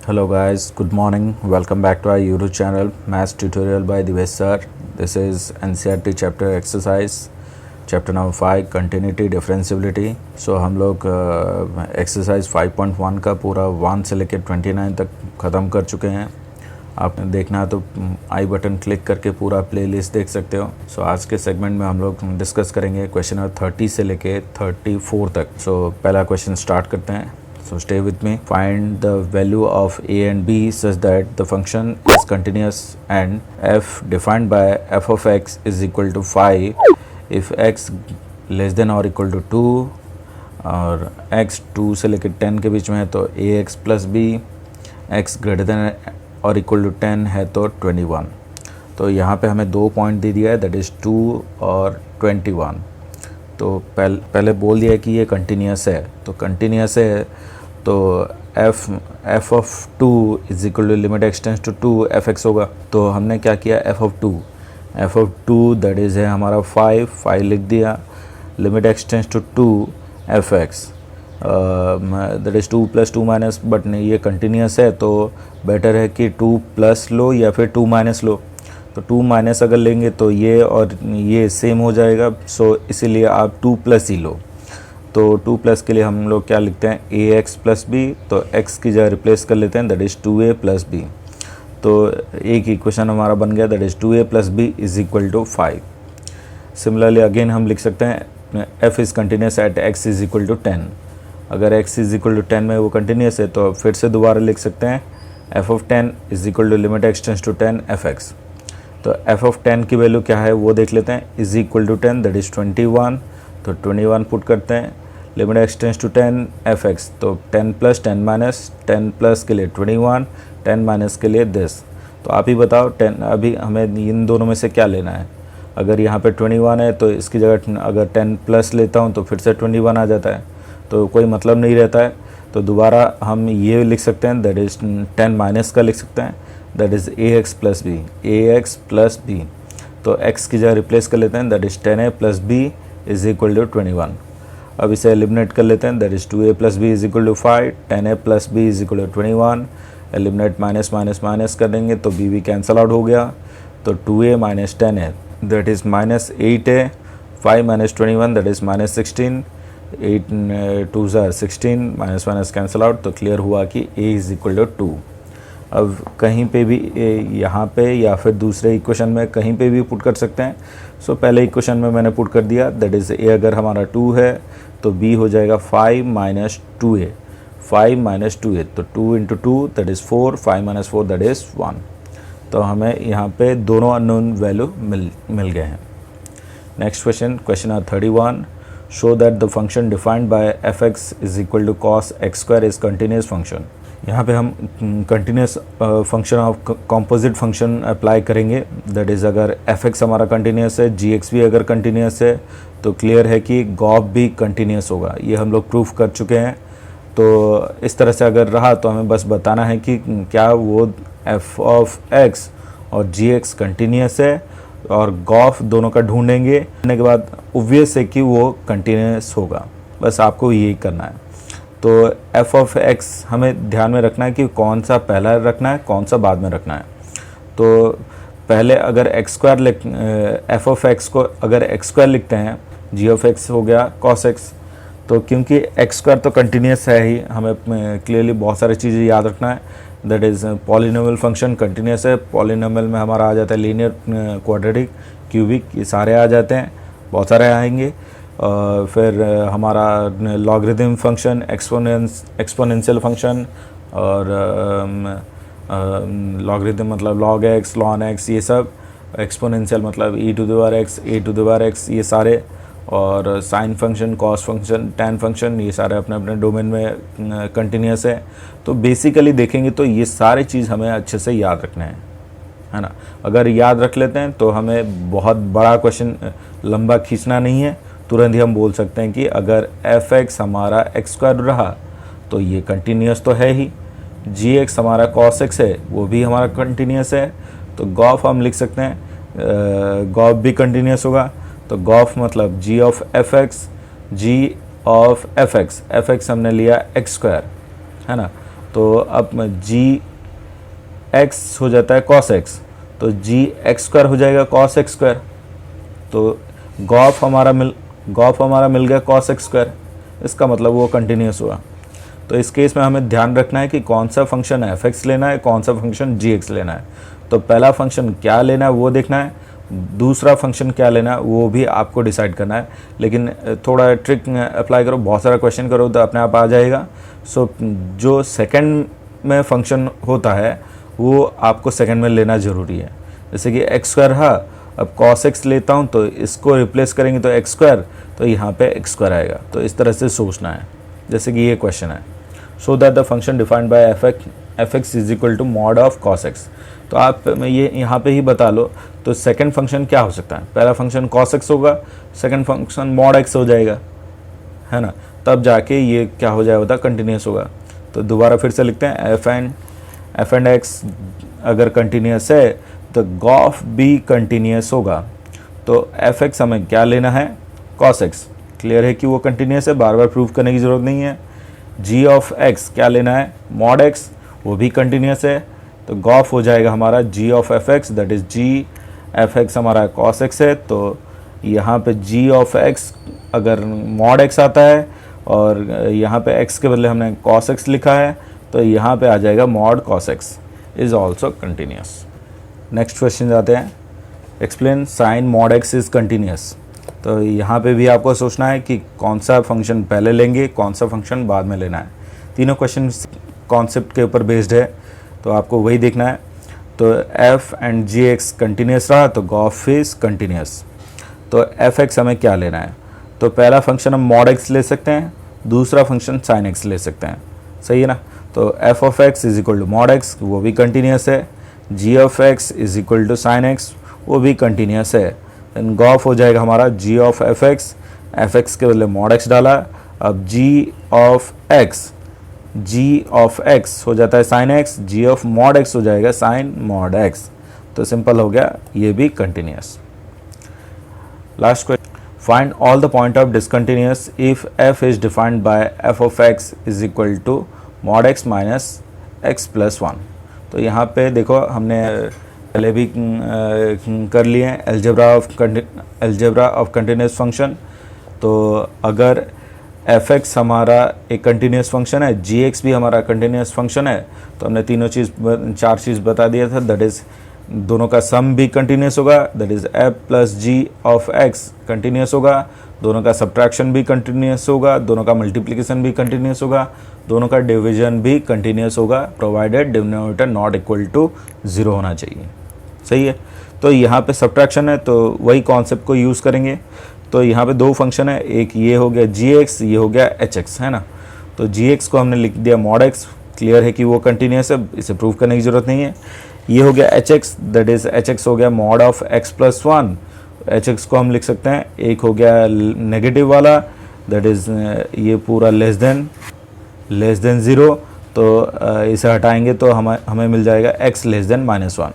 Hello guys, good morning. Welcome back to our YouTube channel, Maths Tutorial by Divesh sir. This is NCERT chapter exercise, chapter number 5, continuity differentiability. So हम लोग exercise 5.1 का पूरा 1 से लेकर 29 तक ख़त्म कर चुके हैं. आपने देखना है तो आई बटन क्लिक करके पूरा प्लेलिस्ट देख सकते हो. सो आज के सेगमेंट में हम लोग डिस्कस करेंगे क्वेश्चन नंबर 30 से लेके 34 तक. सो पहला क्वेश्चन स्टार्ट करते हैं. So stay with me. Find the value of a and b such that the function is continuous and f defined by f of x is equal to 5 if x less than or equal to 2 और x 2 से लेकर 10 के बीच में है तो ax plus b, x greater than or equal to 10 है तो 21. तो यहाँ पे हमें दो पॉइंट दे दिया है, दैट इज़ 2 और 21. तो पहले बोल दिया है कि ये कंटिन्यूस है. तो कंटिन्यूस है तो f of 2 is equal to limit x tends to 2 fx होगा. तो हमने क्या किया, f ऑफ 2 दैट इज़ है हमारा 5 लिख दिया, limit x tends to 2 fx that is 2 + 2 minus. But नहीं, ये कंटिन्यूस है तो बेटर है कि 2 प्लस लो या फिर 2 माइनस लो. तो 2 माइनस अगर लेंगे तो ये और ये सेम हो जाएगा. सो इसीलिए आप 2 प्लस ही लो. तो 2 प्लस के लिए हम लोग क्या लिखते हैं, ax प्लस बी. तो x की जगह रिप्लेस कर लेते हैं, that is 2a plus b. तो एक इक्वेशन हमारा बन गया, that is 2a plus b is equal to 5. Similarly again हम लिख सकते हैं f is continuous at x is equal to 10. अगर x इज इक्वल टू 10 में वो कंटिन्यूस है तो फिर से दोबारा लिख सकते हैं f of 10 is equal to limit x tends to 10 fx. तो f ऑफ 10 की वैल्यू क्या है वो देख लेते हैं, is equal to 10 that is 21. तो 21 पुट करते हैं, लिमिट एक्सटेंस टू 10 fx. तो 10 प्लस 10 माइनस, 10 प्लस के लिए 21, 10 माइनस के लिए 10. तो आप ही बताओ 10 अभी हमें इन दोनों में से क्या लेना है. अगर यहाँ पे 21 है तो इसकी जगह अगर 10 प्लस लेता हूँ तो फिर से 21 आ जाता है, तो कोई मतलब नहीं रहता है. तो दोबारा हम ये लिख सकते हैं, दैट इज़ 10 माइनस का लिख सकते हैं, that is ax plus b. तो x की जगह रिप्लेस कर लेते हैं, that is 10a plus b is equal to 21. अब इसे एलिमिनेट कर लेते हैं, that is 2a plus b is equal to 5, 10a plus b is equal to 21. Eliminate minus minus minus कर देंगे तो b भी कैंसल आउट हो गया. तो 2a minus 10a that is minus 8a, 5 minus 21 that is minus 16, 8 2 16, minus minus cancel out. तो clear हुआ कि a इज इक्वल टू 2. अब कहीं पे भी यहाँ पे या फिर दूसरे इक्वेशन में कहीं पे भी पुट कर सकते हैं. सो पहले इक्वेशन में मैंने पुट कर दिया, दैट इज़ a अगर हमारा 2 है तो b हो जाएगा 5 माइनस 2a, 5 माइनस 2a. तो 2 into 2 that is 4, 5 minus 4 that is 1. तो हमें यहाँ पे दोनों अननोन वैल्यू मिल गए हैं. Next question number 31. Show that the function defined by fx is equal to cos x square is continuous function. यहाँ पे हम continuous function of composite function apply करेंगे. दैट इज़ अगर fx हमारा कंटिन्यूस है, gx भी अगर कंटिन्यूस है तो क्लियर है कि गॉफ भी कंटिन्यूस होगा. ये हम लोग प्रूफ कर चुके हैं. तो इस तरह से अगर रहा तो हमें बस बताना है कि क्या वो f ऑफ x और gx कंटिन्यूस है, और गॉफ दोनों का ढूंढेंगे. ढूंढने के बाद ऑब्वियस है कि वो कंटिन्यूस होगा. बस आपको यही करना है. तो f ऑफ x हमें ध्यान में रखना है कि कौन सा पहला रखना है, कौन सा बाद में रखना है. तो पहले अगर x square f of x को अगर x स्क्वायर लिखते हैं, g ऑफ x हो गया cos x. तो क्योंकि x स्क्वायर तो कंटिन्यूस है ही, हमें क्लियरली बहुत सारी चीज़ें याद रखना है. That is polynomial function continuous है. पॉलिनोमियल में हमारा आ जाता है लीनियर, क्वाड्रेटिक, क्यूबिक, ये सारे आ जाते हैं, बहुत सारे आएंगे. फिर हमारा लॉगरिथम फंक्शन, एक्सपोनेंशियल फंक्शन, और लॉगरिथम मतलब log x, ln x, ये सब. एक्सपोनेंशियल मतलब e to the power x, a to the power x, ये सारे. और sine function, cos function, tan function, ये सारे अपने अपने डोमेन में कंटिन्यूस है. तो बेसिकली देखेंगे तो ये सारी चीज़ हमें अच्छे से याद रखना है ना. अगर याद रख लेते हैं तो हमें बहुत बड़ा क्वेश्चन लंबा खींचना नहीं है. तुरंत ही हम बोल सकते हैं कि अगर fx हमारा x स्क्वायर रहा तो ये कंटिन्यूस तो है ही, gx हमारा cos x है वो भी हमारा कंटिन्यूस है. तो गॉफ हम लिख सकते हैं, गॉफ भी कंटिन्यूस होगा. तो गॉफ मतलब g of fx, g of fx हमने लिया x स्क्वायर, है ना. तो अब जी एक्स हो जाता है कॉस एक्स, तो जी एक्स स्क्वायर हो जाएगा कॉस एक्स स्क्वायर। तो गॉफ हमारा मिल गया कॉस एक्स स्क्वायर, इसका मतलब वो कंटिन्यूस हुआ। तो इस केस में हमें ध्यान रखना है कि कौन सा फंक्शन एफ एक्स लेना है, कौन सा फंक्शन जी एक्स लेना है। तो पहला फंक्शन क्या लेना है वो देखना है, दूसरा फंक्शन क्या लेना है वो भी आपको डिसाइड करना है। लेकिन थोड़ा ट्रिक अप्लाई करो, बहुत सारा क्वेश्चन करो तो अपने आप आ जाएगा। सो जो सेकंड में फंक्शन होता है वो आपको सेकंड में लेना ज़रूरी है। जैसे कि एक्स स्क्वायर है, अब कॉस एक्स लेता हूँ तो इसको रिप्लेस करेंगे तो एक्स स्क्वायर, तो यहाँ पे एक्स स्क्वायर आएगा। तो इस तरह से सोचना है, जैसे कि ये क्वेश्चन है, so that the function defined by f x is equal to mod of cos x. तो आप ये यहाँ पे ही बता लो, तो सेकंड फंक्शन क्या हो सकता है, पहला फंक्शन कॉस एक्स होगा, सेकंड फंक्शन मॉड एक्स हो जाएगा, है ना, तब जाके ये क्या हो जाएगा कंटिन्यूस होगा। तो दोबारा फिर से लिखते हैं, एफ एंड एक्स अगर कंटिन्यूस है तो गॉफ भी कंटिन्यूस होगा। तो एफ एक्स हमें क्या लेना है, कॉस एक्स, क्लियर है कि वो कंटिन्यूस है, बार बार प्रूव करने की ज़रूरत नहीं है। जी ऑफ एक्स क्या लेना है, मॉड एक्स, वो भी कंटिन्यूस है, तो गॉफ हो जाएगा हमारा g of f x, that is g f x हमारा कॉस एक्स है। तो यहाँ पे जी ऑफ एक्स अगर मॉड एक्स आता है और यहाँ पे एक्स के बदले हमने कॉस एक्स लिखा है, तो यहाँ पे आ जाएगा mod cos x is also continuous. Next question जाते हैं, explain sine mod x is continuous. तो यहाँ पे भी आपको सोचना है कि कौन सा फंक्शन पहले लेंगे, कौन सा फंक्शन बाद में लेना है। तीनों क्वेश्चन कॉन्सेप्ट के ऊपर बेस्ड है, तो आपको वही देखना है। तो f and g x continuous रहा तो गॉफ इज कंटिन्यूस। तो एफ एक्स हमें क्या लेना है, तो पहला फंक्शन हम मॉड एक्स ले सकते हैं, दूसरा फंक्शन साइन एक्स ले सकते हैं, सही है ना। तो f of x is equal to mod x, वो भी कंटिन्यूस है। G of x is equal to sine x, वो भी कंटिन्यूस है। देन गॉफ हो जाएगा हमारा जी ऑफ एफ एक्स के बदले मॉड एक्स डाला, अब जी ऑफ एक्स हो जाता है sine x, g of mod x हो जाएगा साइन मॉड एक्स। तो सिंपल हो गया, ये भी continuous. Last question, find all the point of discontinuous if f is defined by f of x is equal to mod x minus x plus one. तो यहाँ पे देखो हमने पहले भी कर लिए हैं एल्जेब्रा ऑफ कंटिन्यूस फंक्शन। तो अगर एफ एक्स हमारा एक कंटिन्यूस फंक्शन है, जी एक्स भी हमारा कंटिन्यूस फंक्शन है, तो हमने चार चीज़ बता दिया था, दैट इज़ दोनों का सम भी कंटिन्यूस होगा, that is f plus g of x continuous होगा, दोनों का सब्ट्रैक्शन भी कंटिन्यूस होगा, दोनों का मल्टीप्लिकेशन भी कंटिन्यूस होगा, दोनों का डिवीजन भी कंटिन्यूस होगा, provided denominator not equal to 0 होना चाहिए, सही है। तो यहाँ पे सब्ट्रैक्शन है तो वही कॉन्सेप्ट को यूज़ करेंगे। तो यहाँ पे दो फंक्शन है, एक ये हो गया जी एक्स, ये हो गया एच एक्स, है ना। तो जी एक्स को हमने लिख दिया मॉड एक्स, क्लियर है कि वो कंटिन्यूस है, इसे प्रूव करने की ज़रूरत नहीं है। ये हो गया H x, that is H x हो गया mod of x plus one. H x को हम लिख सकते हैं, एक हो गया नेगेटिव वाला, दैट इज़ ये पूरा लेस देन ज़ीरो, तो इसे हटाएंगे तो हमें मिल जाएगा x less than minus one.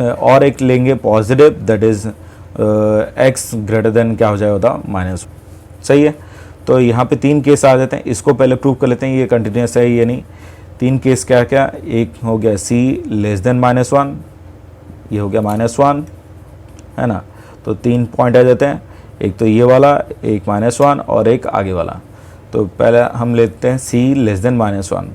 और एक लेंगे positive, that is x greater than क्या हो जाएगा माइनस, सही है। तो यहाँ पे तीन केस आ जाते हैं, इसको पहले प्रूव कर लेते हैं ये कंटिन्यूस है ये नहीं। तीन केस क्या क्या, एक हो गया सी लेस देन माइनस वन, ये हो गया माइनस वन, है ना। तो तीन पॉइंट आ जाते हैं, एक तो ये वाला, एक माइनस वन और एक आगे वाला। तो पहले हम लेते हैं सी लेस देन माइनस वन।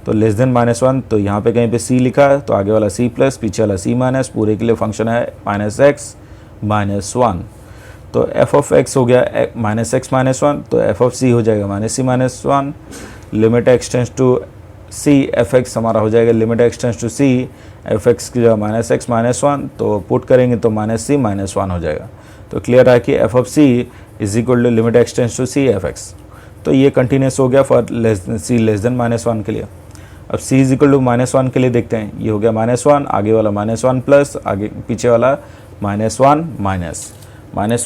तो लेस देन माइनस वन, तो यहाँ पे कहीं पे सी लिखा है तो आगे वाला सी प्लस, पीछे वाला सी माइनस, पूरे के लिए फंक्शन है माइनस एक्स माइनस वन। तो एफ ऑफ एक्स हो गया माइनस एक्स माइनस वन, तो एफ ऑफ सी हो जाएगा minus c minus one. Limit x tends to c, f x हमारा हो जाएगा limit x tends to c, f x की जगह माइनस एक्स माइनस वन, तो पुट करेंगे तो माइनस सी माइनस वन हो जाएगा। तो क्लियर है कि f of c is equal to limit x tends to c f x. तो ये कंटिन्यूस हो गया for c less than minus one के लिए। अब c is equal to minus one के लिए देखते हैं, ये हो गया माइनस वन, आगे वाला माइनस वन प्लस, आगे पीछे वाला माइनस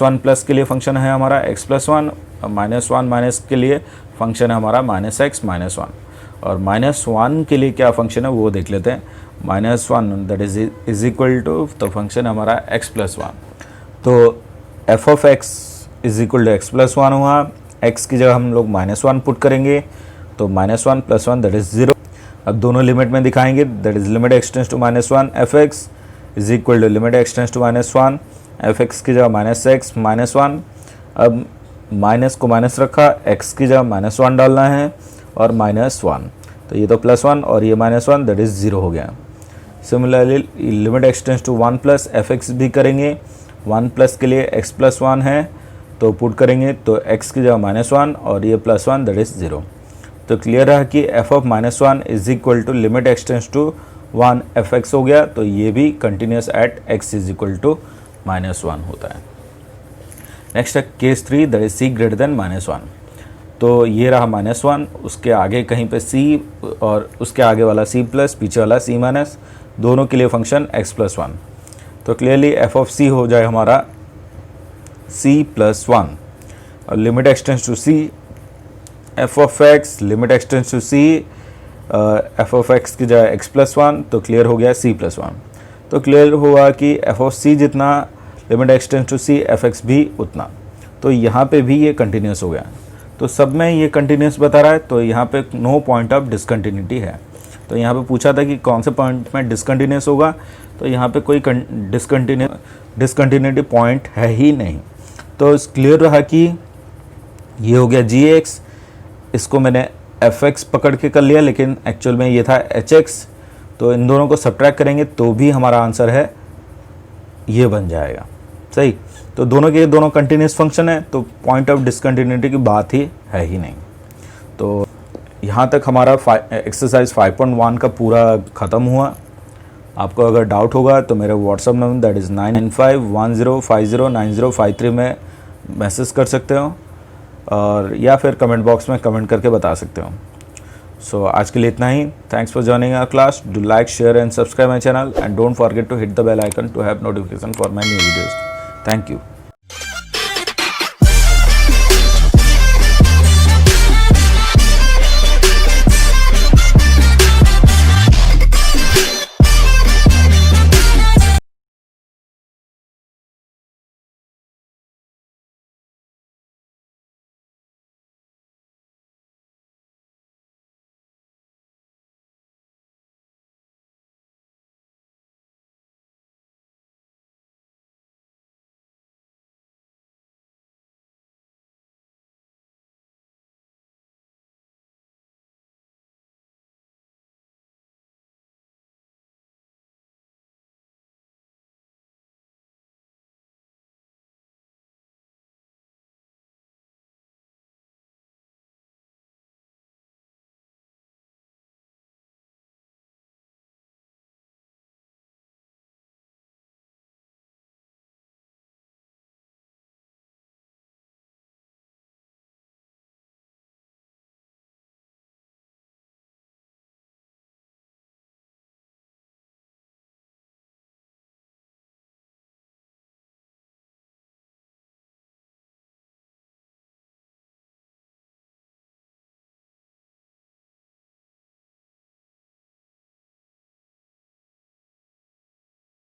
वन प्लस के लिए फंक्शन है हमारा x plus one, minus one minus के लिए फंक्शन है हमारा माइनस एक्स माइनस वन, और माइनस वन के लिए क्या फंक्शन है वो देख लेते हैं। Minus one that is equal to, तो फंक्शन हमारा एक्स प्लस वन। तो f of x is equal to x plus one हुआ, एक्स की जगह हम लोग माइनस वन पुट करेंगे, तो minus one plus one that is zero. अब दोनों लिमिट में दिखाएंगे, that is limit x tends to -1 fx is equal to limit x tends to -1 fx की जगह -x -1। अब माइनस को माइनस रखा, x की जगह -1 डालना है और -1, तो ये तो +1 और ये -1, दैट इज़ 0 हो गया। Similarly limit x tends to 1 plus fx भी करेंगे, 1 प्लस के लिए x + 1 है तो पुट करेंगे तो x की जगह -1 और ये +1, दैट इज़ 0। तो क्लियर रहा कि f(-1) is equal to limit x tends to 1 fx हो गया, तो ये भी continuous at x is equal to -1 होता है। नेक्स्ट है case 3, that is c greater than -1। तो ये रहा -1, उसके आगे कहीं पे c और उसके आगे वाला c प्लस, पीछे वाला c-, दोनों के लिए फंक्शन x + 1। तो क्लियरली f ऑफ c हो जाए हमारा c + 1 और limit x tends to c f of x, limit x tends to c f of x की जगह x + 1, तो क्लियर हो गया c + 1। तो क्लियर हुआ कि f ऑफ c जितना limit x tends to c fx भी उतना, तो यहाँ पे भी ये कंटिन्यूस हो गया। तो सब में ये कंटिन्यूस बता रहा है, तो यहाँ पे नो पॉइंट ऑफ डिसकंटिन्यूटी है। तो यहाँ पे पूछा था कि कौन से पॉइंट में डिसकंटिन्यूस होगा, तो यहाँ पे कोई डिसकंटिन्यूटी पॉइंट है ही नहीं। तो क्लियर रहा कि ये हो गया gx, इसको मैंने fx पकड़ के कर लिया, लेकिन एक्चुअल में ये था hx, तो इन दोनों को सब्ट्रैक्ट करेंगे तो भी हमारा आंसर है ये बन जाएगा। सही, तो दोनों के दोनों कंटिन्यूस फंक्शन है, तो पॉइंट ऑफ डिसकंटिन्यूटी की बात ही है ही नहीं। तो यहाँ तक हमारा एक्सरसाइज 5.1 का पूरा ख़त्म हुआ। आपको अगर डाउट होगा तो मेरे व्हाट्सअप नंबर दैट इज़ 99510509053 में मैसेज कर सकते हो, और या फिर कमेंट बॉक्स में कमेंट करके बता सकते हो। सो आज के लिए इतना ही। Thanks for joining our class. Do like, share and subscribe my channel and don't forget to hit the bell icon to have notification for my new videos. Thank you.